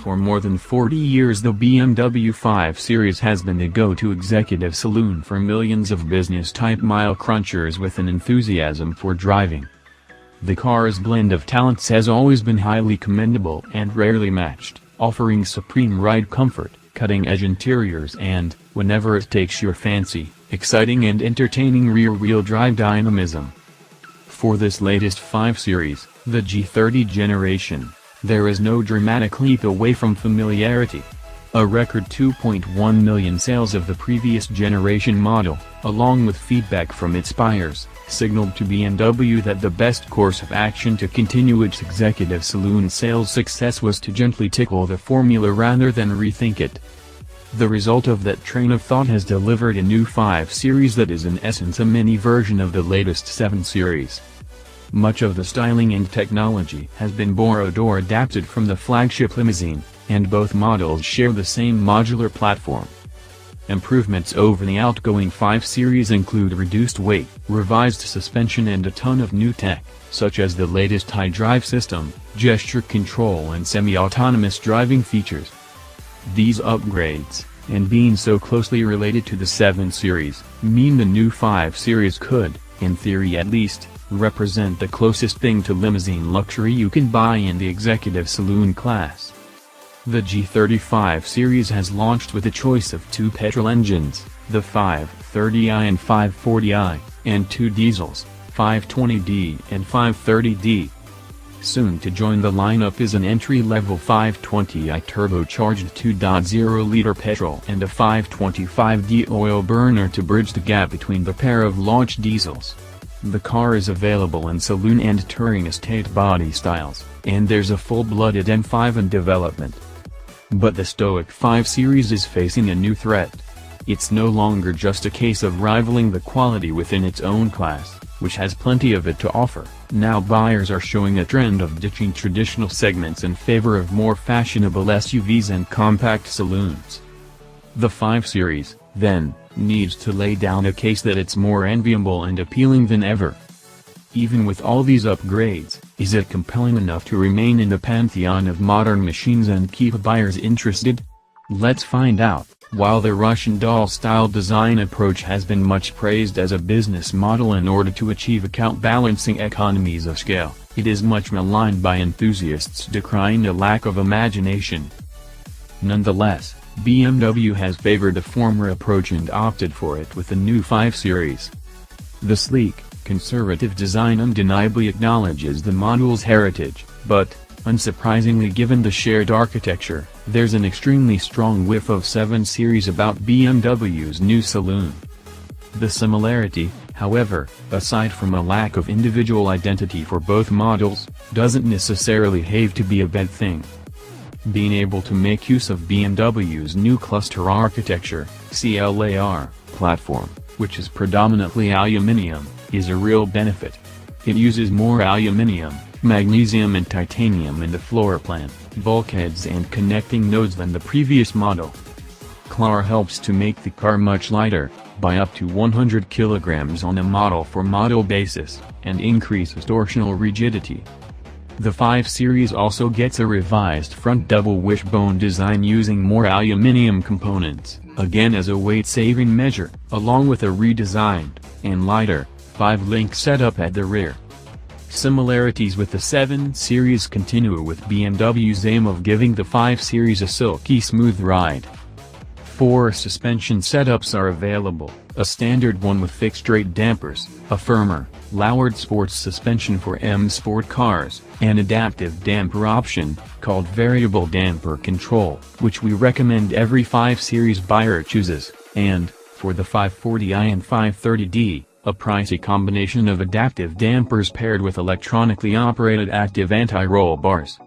For more than 40 years the BMW 5 Series has been the go-to executive saloon for millions of business-type mile crunchers with an enthusiasm for driving. The car's blend of talents has always been highly commendable and rarely matched, offering supreme ride comfort, cutting-edge interiors and, whenever it takes your fancy, exciting and entertaining rear-wheel drive dynamism. For this latest 5 Series, the G30 generation, there is no dramatic leap away from familiarity. A record 2.1 million sales of the previous generation model, along with feedback from its buyers, signaled to BMW that the best course of action to continue its executive saloon sales success was to gently tickle the formula rather than rethink it. The result of that train of thought has delivered a new 5 Series that is in essence a mini version of the latest 7 Series. Much of the styling and technology has been borrowed or adapted from the flagship limousine, and both models share the same modular platform. Improvements over the outgoing 5 Series include reduced weight, revised suspension and a ton of new tech, such as the latest iDrive system, gesture control and semi-autonomous driving features. These upgrades, and being so closely related to the 7 Series, mean the new 5 Series could, in theory at least, represent the closest thing to limousine luxury you can buy in the executive saloon class. The G35 Series has launched with a choice of 2 petrol engines, the 530i and 540i, and 2 diesels, 520d and 530d. Soon to join the lineup is an entry-level 520i turbocharged 2.0-liter petrol and a 525d oil burner to bridge the gap between the pair of launch diesels. The car is available in saloon and touring estate body styles, and there's a full-blooded M5 in development. But the stoic 5 Series is facing a new threat. It's no longer just a case of rivaling the quality within its own class, which has plenty of it to offer. Now buyers are showing a trend of ditching traditional segments in favor of more fashionable SUVs and compact saloons. The 5 Series, then, needs to lay down a case that it's more enviable and appealing than ever. Even with all these upgrades, is it compelling enough to remain in the pantheon of modern machines and keep buyers interested? Let's find out. While the Russian doll-style design approach has been much praised as a business model in order to achieve account-balancing economies of scale, it is much maligned by enthusiasts decrying a lack of imagination. Nonetheless, BMW has favored the former approach and opted for it with the new 5 Series. The sleek, conservative design undeniably acknowledges the model's heritage, but, unsurprisingly given the shared architecture, there's an extremely strong whiff of 7 Series about BMW's new saloon. The similarity, however, aside from a lack of individual identity for both models, doesn't necessarily have to be a bad thing. Being able to make use of BMW's new cluster architecture, CLAR, platform, which is predominantly aluminium, is a real benefit. It uses more aluminium, magnesium and titanium in the floorplan, bulkheads and connecting nodes than the previous model. CLAR helps to make the car much lighter, by up to 100 kilograms on a model-for-model basis, and increases torsional rigidity. The 5 Series also gets a revised front double wishbone design using more aluminium components, again as a weight-saving measure, along with a redesigned, and lighter, 5-link setup at the rear. Similarities with the 7 Series continue with BMW's aim of giving the 5 Series a silky smooth ride. 4 suspension setups are available, a standard one with fixed-rate dampers, a firmer, lowered sports suspension for M Sport cars, an adaptive damper option, called variable damper control, which we recommend every 5 Series buyer chooses, and, for the 540i and 530d, a pricey combination of adaptive dampers paired with electronically operated active anti-roll bars.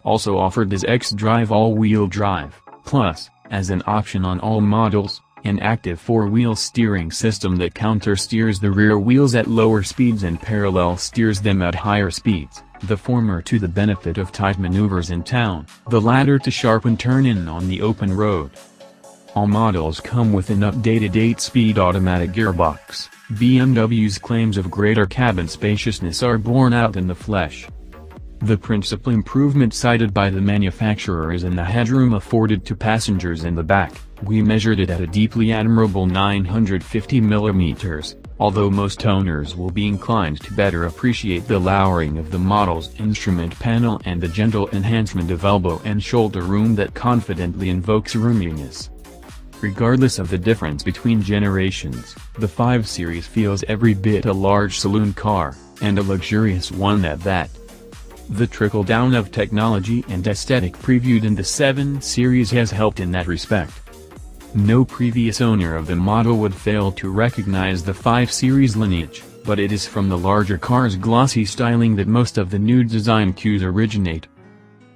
Also offered is iDrive all-wheel drive, plus, as an option on all models, an active 4-wheel steering system that counter-steers the rear wheels at lower speeds and parallel steers them at higher speeds, the former to the benefit of tight maneuvers in town, the latter to sharpen turn-in on the open road. All models come with an updated 8-speed automatic gearbox. BMW's claims of greater cabin spaciousness are borne out in the flesh. The principal improvement cited by the manufacturer is in the headroom afforded to passengers in the back. We measured it at a deeply admirable 950 mm, although most owners will be inclined to better appreciate the lowering of the model's instrument panel and the gentle enhancement of elbow and shoulder room that confidently invokes roominess. Regardless of the difference between generations, the 5 Series feels every bit a large saloon car, and a luxurious one at that. The trickle-down of technology and aesthetic previewed in the 7 Series has helped in that respect. No previous owner of the model would fail to recognize the 5 Series lineage, but it is from the larger car's glossy styling that most of the new design cues originate.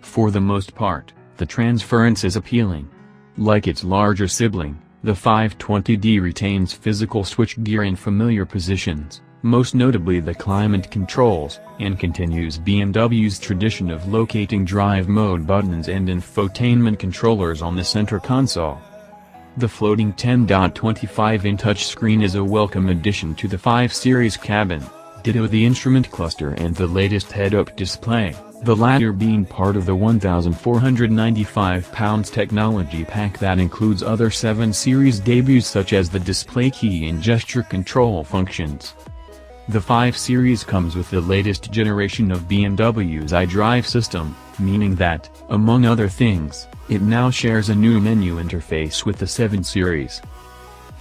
For the most part, the transference is appealing. Like its larger sibling, the 520d retains physical switchgear in familiar positions, most notably the climate controls, and continues BMW's tradition of locating drive mode buttons and infotainment controllers on the center console. The floating 10.25-inch touchscreen is a welcome addition to the 5 Series cabin, ditto the instrument cluster and the latest head-up display, the latter being part of the 1,495 pounds technology pack that includes other 7 Series debuts such as the display key and gesture control functions. The 5 Series comes with the latest generation of BMW's iDrive system, meaning that, among other things, it now shares a new menu interface with the 7 Series.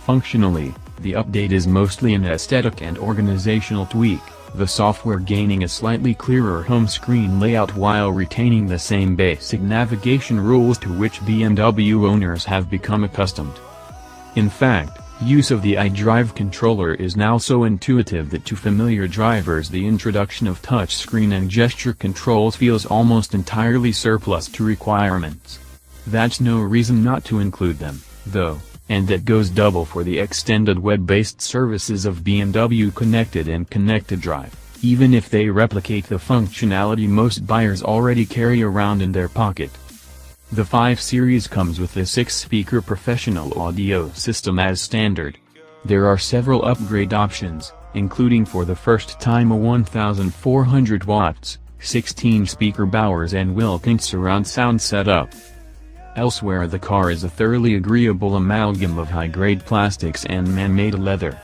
Functionally, the update is mostly an aesthetic and organizational tweak, the software gaining a slightly clearer home screen layout while retaining the same basic navigation rules to which BMW owners have become accustomed. In fact, use of the iDrive controller is now so intuitive that to familiar drivers the introduction of touchscreen and gesture controls feels almost entirely surplus to requirements. That's no reason not to include them, though, and that goes double for the extended web-based services of BMW Connected and Connected Drive, even if they replicate the functionality most buyers already carry around in their pocket. The 5 Series comes with a 6-speaker professional audio system as standard. There are several upgrade options, including for the first time a 1,400 watts, 16-speaker Bowers and Wilkins surround sound setup. Elsewhere the car is a thoroughly agreeable amalgam of high-grade plastics and man-made leather.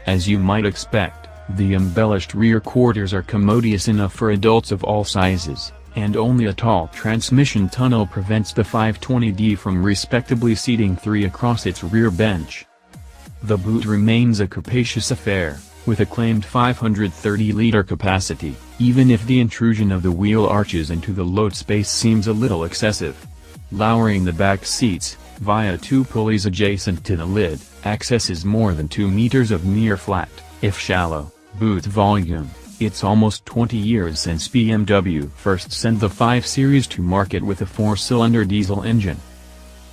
As you might expect, the embellished rear quarters are commodious enough for adults of all sizes, and only a tall transmission tunnel prevents the 520d from respectably seating 3 across its rear bench. The boot remains a capacious affair, with a claimed 530-liter capacity, even if the intrusion of the wheel arches into the load space seems a little excessive. Lowering the back seats, via 2 pulleys adjacent to the lid, accesses more than 2 meters of near flat, if shallow, boot volume. It's almost 20 years since BMW first sent the 5 Series to market with a 4-cylinder diesel engine.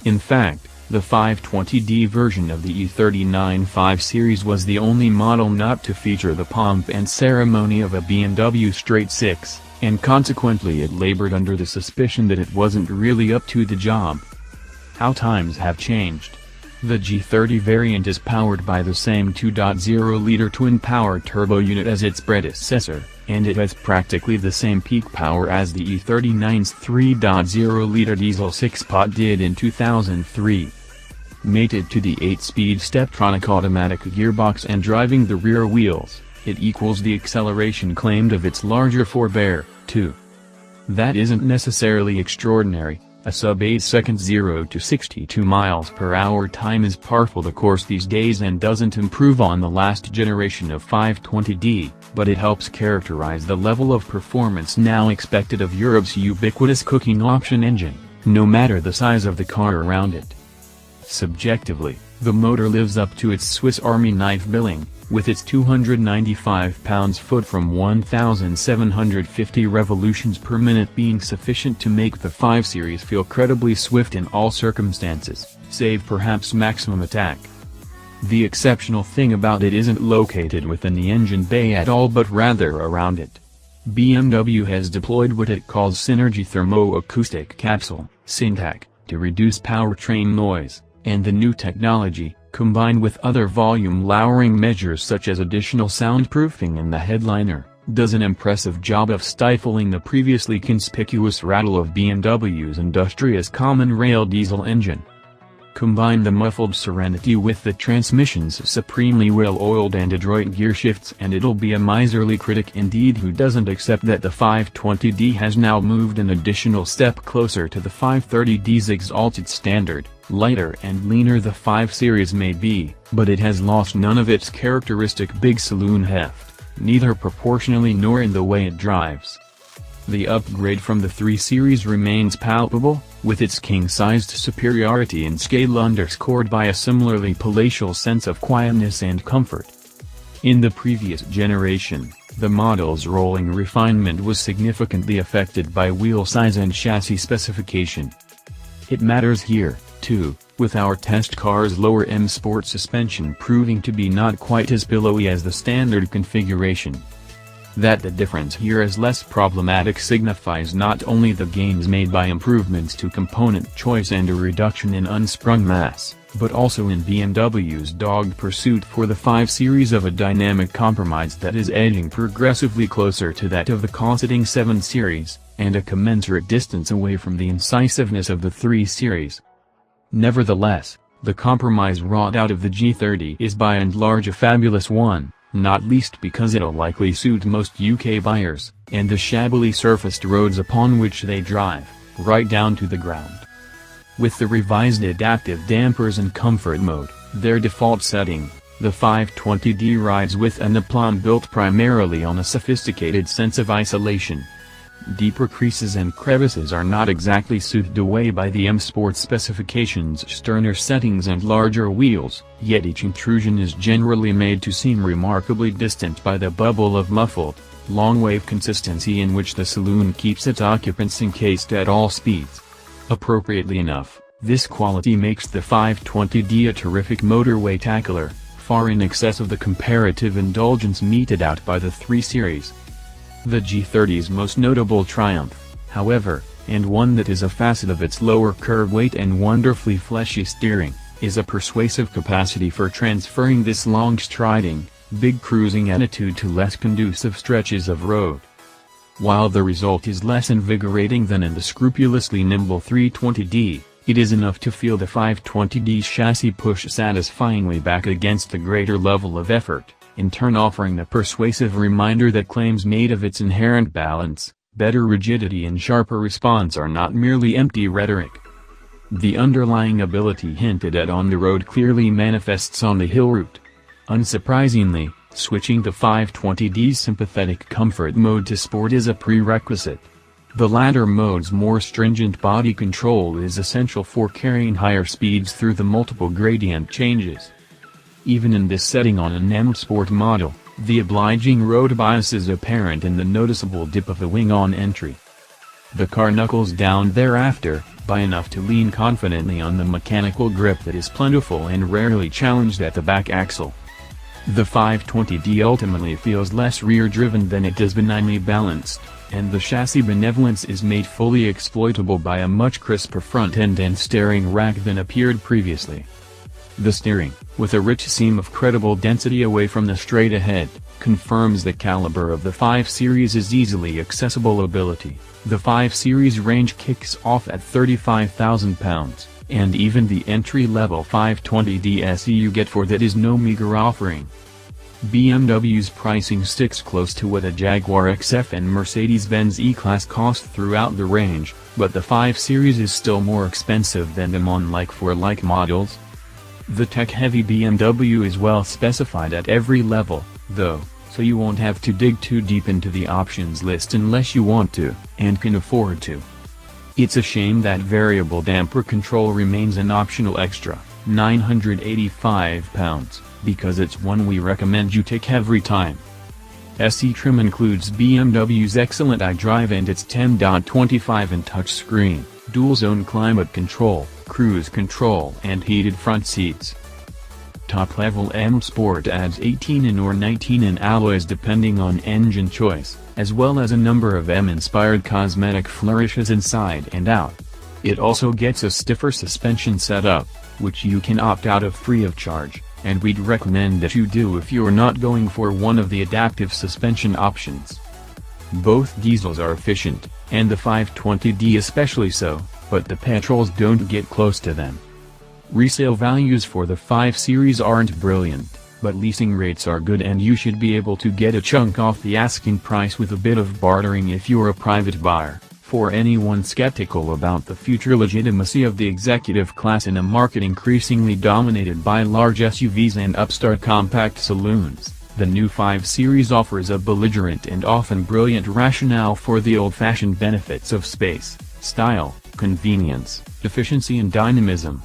In fact, the 520d version of the E39 5 Series was the only model not to feature the pomp and ceremony of a BMW straight 6, and consequently it labored under the suspicion that it wasn't really up to the job. How times have changed. The G30 variant is powered by the same 2.0-liter twin-power turbo unit as its predecessor, and it has practically the same peak power as the E39's 3.0-liter diesel 6-pot did in 2003. Mated to the 8-speed Steptronic automatic gearbox and driving the rear wheels, it equals the acceleration claimed of its larger forebear, too. That isn't necessarily extraordinary. A sub-8 second 0 to 62 miles per hour time is par for the course these days and doesn't improve on the last generation of 520d, but it helps characterize the level of performance now expected of Europe's ubiquitous cooking option engine, no matter the size of the car around it. Subjectively, the motor lives up to its Swiss Army knife billing, with its 295 pounds-foot from 1,750 revolutions per minute being sufficient to make the 5 Series feel credibly swift in all circumstances, save perhaps maximum attack. The exceptional thing about it isn't located within the engine bay at all but rather around it. BMW has deployed what it calls Synergy Thermo-Acoustic Capsule, SYNTAC, to reduce powertrain noise, and the new technology, combined with other volume lowering measures such as additional soundproofing in the headliner, does an impressive job of stifling the previously conspicuous rattle of BMW's industrious common rail diesel engine. Combine the muffled serenity with the transmission's supremely well-oiled and adroit gearshifts and it'll be a miserly critic indeed who doesn't accept that the 520d has now moved an additional step closer to the 530d's exalted standard. Lighter and leaner the 5 Series may be, but it has lost none of its characteristic big saloon heft, neither proportionally nor in the way it drives. The upgrade from the 3 Series remains palpable, with its king-sized superiority in scale underscored by a similarly palatial sense of quietness and comfort. In the previous generation, the model's rolling refinement was significantly affected by wheel size and chassis specification. It matters here, too, with our test car's lower M Sport suspension proving to be not quite as pillowy as the standard configuration. That the difference here is less problematic signifies not only the gains made by improvements to component choice and a reduction in unsprung mass, but also in BMW's dogged pursuit for the 5 Series of a dynamic compromise that is edging progressively closer to that of the cosseting 7 Series, and a commensurate distance away from the incisiveness of the 3 Series. Nevertheless, the compromise wrought out of the G30 is by and large a fabulous one, not least because it'll likely suit most UK buyers, and the shabbily surfaced roads upon which they drive, right down to the ground. With the revised adaptive dampers and comfort mode, their default setting, the 520d rides with an aplomb built primarily on a sophisticated sense of isolation. Deeper creases and crevices are not exactly soothed away by the M Sport specification's sterner settings and larger wheels, yet each intrusion is generally made to seem remarkably distant by the bubble of muffled, long-wave consistency in which the saloon keeps its occupants encased at all speeds. Appropriately enough, this quality makes the 520d a terrific motorway tackler, far in excess of the comparative indulgence meted out by the 3 Series. The G30's most notable triumph, however, and one that is a facet of its lower curb weight and wonderfully fleshy steering, is a persuasive capacity for transferring this long-striding, big cruising attitude to less conducive stretches of road. While the result is less invigorating than in the scrupulously nimble 320d, it is enough to feel the 520d's chassis push satisfyingly back against the greater level of effort, in turn offering the persuasive reminder that claims made of its inherent balance, better rigidity and sharper response are not merely empty rhetoric. The underlying ability hinted at on the road clearly manifests on the hill route. Unsurprisingly, switching the 520d's sympathetic comfort mode to sport is a prerequisite. The latter mode's more stringent body control is essential for carrying higher speeds through the multiple gradient changes. Even in this setting on an M Sport model, the obliging road bias is apparent in the noticeable dip of the wing on entry. The car knuckles down thereafter, by enough to lean confidently on the mechanical grip that is plentiful and rarely challenged at the back axle. The 520d ultimately feels less rear-driven than it does benignly balanced, and the chassis benevolence is made fully exploitable by a much crisper front end and steering rack than appeared previously. The steering, with a rich seam of credible density away from the straight ahead, confirms the caliber of the 5 Series' easily accessible ability. The 5 Series range kicks off at 35,000 pounds, and even the entry-level 520d SE you get for that is no meager offering. BMW's pricing sticks close to what a Jaguar XF and Mercedes-Benz E-Class cost throughout the range, but the 5 Series is still more expensive than them on like-for-like models. The tech-heavy BMW is well specified at every level, though, so you won't have to dig too deep into the options list unless you want to, and can afford to. It's a shame that variable damper control remains an optional extra, £985, because it's one we recommend you take every time. SE trim includes BMW's excellent iDrive and its 10.25-inch touchscreen, dual-zone climate control, cruise control and heated front seats. Top-level M Sport adds 18-in or 19-in alloys depending on engine choice, as well as a number of M-inspired cosmetic flourishes inside and out. It also gets a stiffer suspension setup, which you can opt out of free of charge. and we'd recommend that you do if you're not going for one of the adaptive suspension options. Both diesels are efficient, and the 520d especially so, but the petrols don't get close to them. Resale values for the 5 Series aren't brilliant, but leasing rates are good and you should be able to get a chunk off the asking price with a bit of bartering if you're a private buyer. For anyone skeptical about the future legitimacy of the executive class in a market increasingly dominated by large SUVs and upstart compact saloons, the new 5 Series offers a belligerent and often brilliant rationale for the old-fashioned benefits of space, style, convenience, efficiency and dynamism.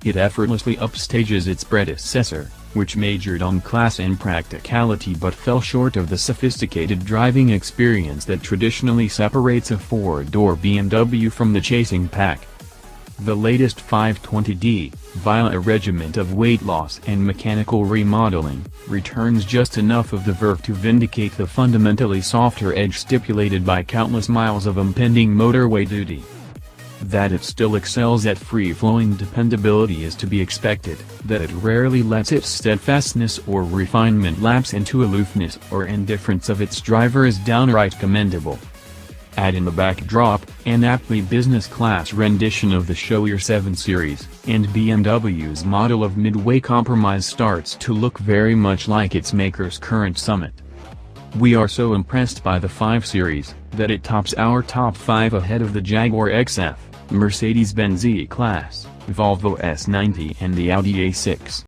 It effortlessly upstages its predecessor, which majored on class and practicality but fell short of the sophisticated driving experience that traditionally separates a four-door BMW from the chasing pack. The latest 520d, via a regiment of weight loss and mechanical remodeling, returns just enough of the verve to vindicate the fundamentally softer edge stipulated by countless miles of impending motorway duty. That it still excels at free-flowing dependability is to be expected, that it rarely lets its steadfastness or refinement lapse into aloofness or indifference of its driver is downright commendable. Add in the backdrop, an aptly business-class rendition of the showier 7 Series, and BMW's model of midway compromise starts to look very much like its maker's current summit. We are so impressed by the 5 Series, that it tops our top 5 ahead of the Jaguar XF, Mercedes-Benz E-Class, Volvo S90 and the Audi A6.